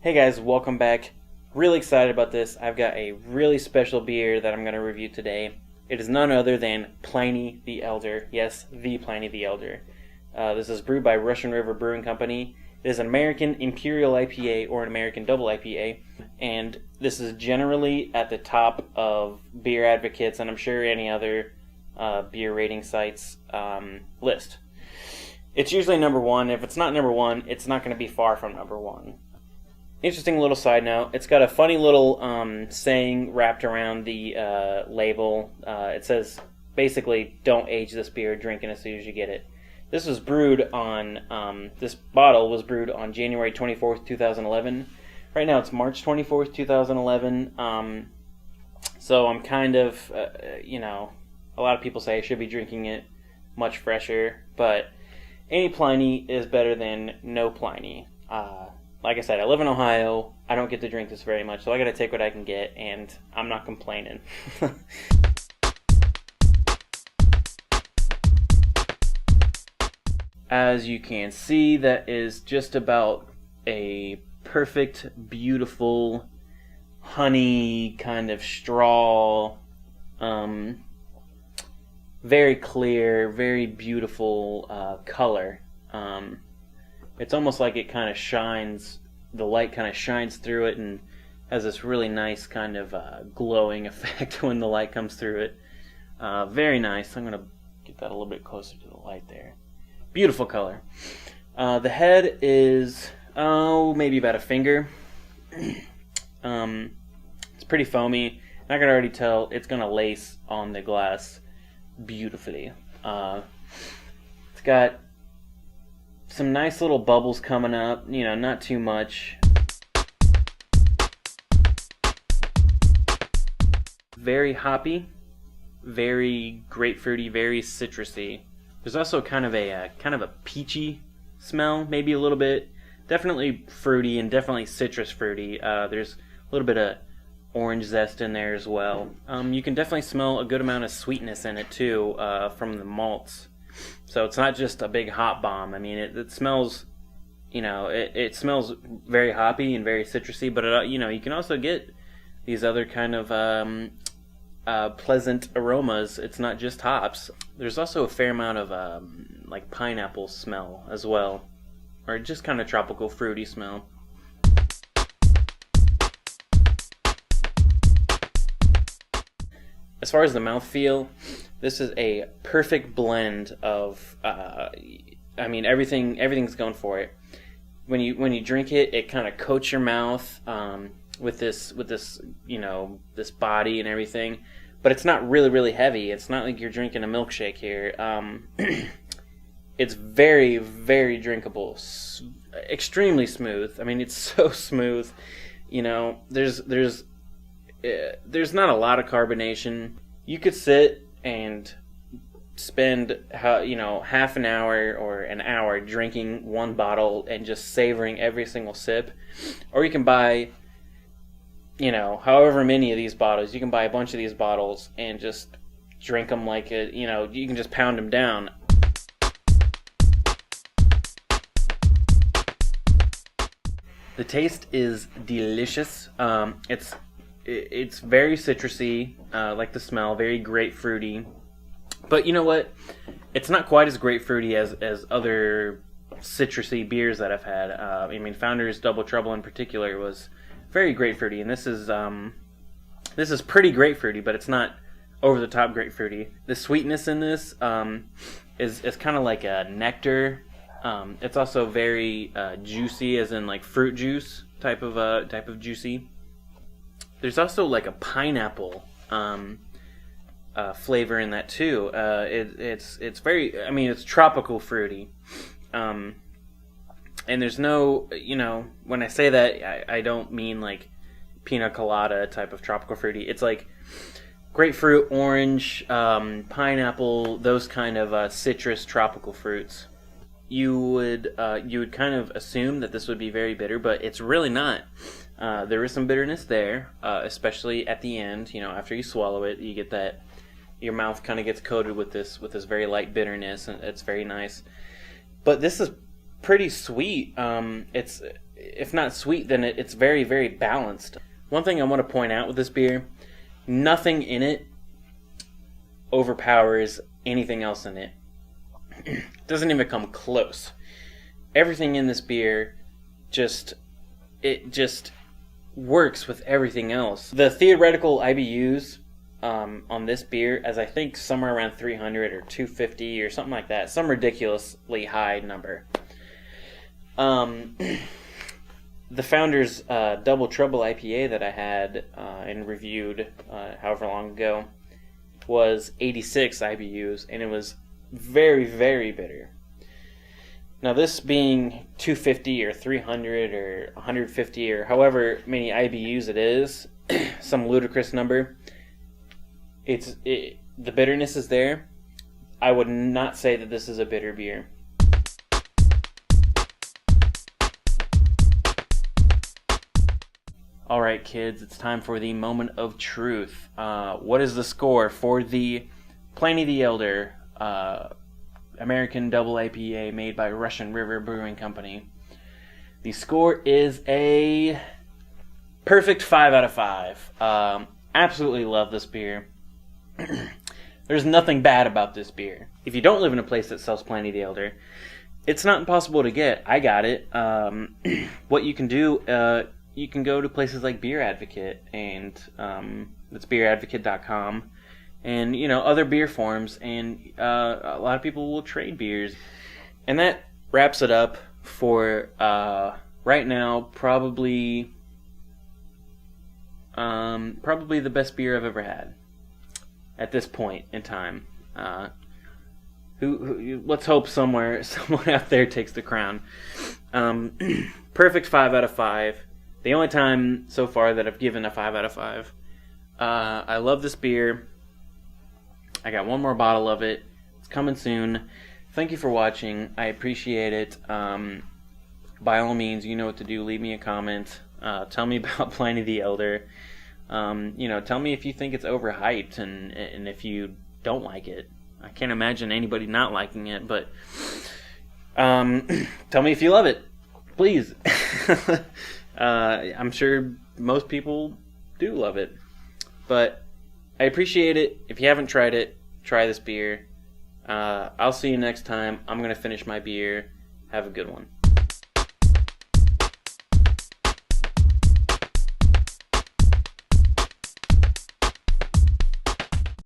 Hey guys, welcome back. Really excited about this. I've got a really special beer that I'm going to review today. It is none other than Pliny the Elder. Yes, the Pliny the Elder. This is brewed by Russian River Brewing Company. It is an American Imperial IPA or an American Double IPA, and this is generally at the top of beer advocates and I'm sure any other beer rating sites list. It's usually number one. If it's not number one, it's not going to be far from number one. Interesting little side note, it's got a funny little saying wrapped around the label. It says, basically, don't age this beer, drink it as soon as you get it. This was brewed on, this bottle was brewed on January 24th, 2011. Right now it's March 24th, 2011. So I'm kind of, a lot of people say I should be drinking it much fresher, but any Pliny is better than no Pliny. Like I said, I live in Ohio. I don't get to drink this very much, so I gotta take what I can get, and I'm not complaining. As you can see, that is just about a perfect, beautiful, honey kind of straw. Very clear, very beautiful color. It's almost like it kind of shines, the light kind of shines through it and has this really nice kind of glowing effect when the light comes through it. Very nice. I'm going to get that a little bit closer to the light there. Beautiful color. The head is, maybe about a finger. It's pretty foamy. I can already tell it's going to lace on the glass beautifully. It's got some nice little bubbles coming up, not too much. Very hoppy, very grapefruity, very citrusy. There's also kind of a peachy smell, maybe a little bit. Definitely fruity and definitely citrus fruity. There's a little bit of orange zest in there as well. You can definitely smell a good amount of sweetness in it too, from the malts. So it's not just a big hop bomb. I mean, it smells, it smells very hoppy and very citrusy, but you can also get these other kind of pleasant aromas. It's not just hops. There's also a fair amount of like pineapple smell as well, or just kind of tropical fruity smell. As far as the mouthfeel, this is a perfect blend of, everything's going for it. When you drink it, it kind of coats your mouth with this this body and everything, but it's not really, really heavy. It's not like you're drinking a milkshake here. It's very, very drinkable, extremely smooth. I mean, it's so smooth. There's not a lot of carbonation. You could sit and spend half an hour or an hour drinking one bottle and just savoring every single sip, or you can buy however many of these bottles. You can buy a bunch of these bottles and just drink them like you can just pound them down. The taste is delicious. It's very citrusy, like the smell, very grapefruity. But you know what? It's not quite as grapefruity as other citrusy beers that I've had. Founder's Double Trouble in particular was very grapefruity, and this is pretty grapefruity, but it's not over the top grapefruity. The sweetness in this is kind of like a nectar. It's also very juicy, as in like fruit juice type of juicy. There's also like a pineapple flavor in that too. It's very, it's tropical fruity. And there's no, when I say that, I don't mean like pina colada type of tropical fruity. It's like grapefruit, orange, pineapple, those kind of citrus tropical fruits. You would kind of assume that this would be very bitter, but it's really not. There is some bitterness there, especially at the end. After you swallow it, you get that your mouth kind of gets coated with this very light bitterness, and it's very nice. But this is pretty sweet. if not sweet, then it's very, very balanced. One thing I want to point out with this beer, nothing in it overpowers anything else in it. It doesn't even come close. Everything in this beer just works with everything else. The theoretical IBUs on this beer, as I think somewhere around 300 or 250 or something like that, some ridiculously high number. The Founder's Double Trouble IPA that I had and reviewed however long ago was 86 IBUs, and it was very, very bitter. Now, this being 250 or 300 or 150 or however many IBUs it is, some ludicrous number, the bitterness is there. I would not say that this is a bitter beer. Alright kids, it's time for the moment of truth. What is the score for the Pliny the Elder American double IPA made by Russian River Brewing Company? The score is a perfect 5 out of 5. Absolutely love this beer. There's nothing bad about this beer. If you don't live in a place that sells Pliny the Elder, it's not impossible to get. I got it. What you can do, you can go to places like Beer Advocate, and that's beeradvocate.com, and other beer forums, and a lot of people will trade beers. And that wraps it up for right now. Probably the best beer I've ever had at this point in time. Let's hope someone out there takes the crown. Perfect 5 out of 5. The only time so far that I've given a 5 out of 5. I love this beer. I got one more bottle of it. It's coming soon. Thank you for watching. I appreciate it. By all means, you know what to do. Leave me a comment. Tell me about Pliny the Elder. Tell me if you think it's overhyped and if you don't like it. I can't imagine anybody not liking it, but tell me if you love it. Please. I'm sure most people do love it, but I appreciate it. If you haven't tried it, try this beer. I'll see you next time. I'm going to finish my beer. Have a good one.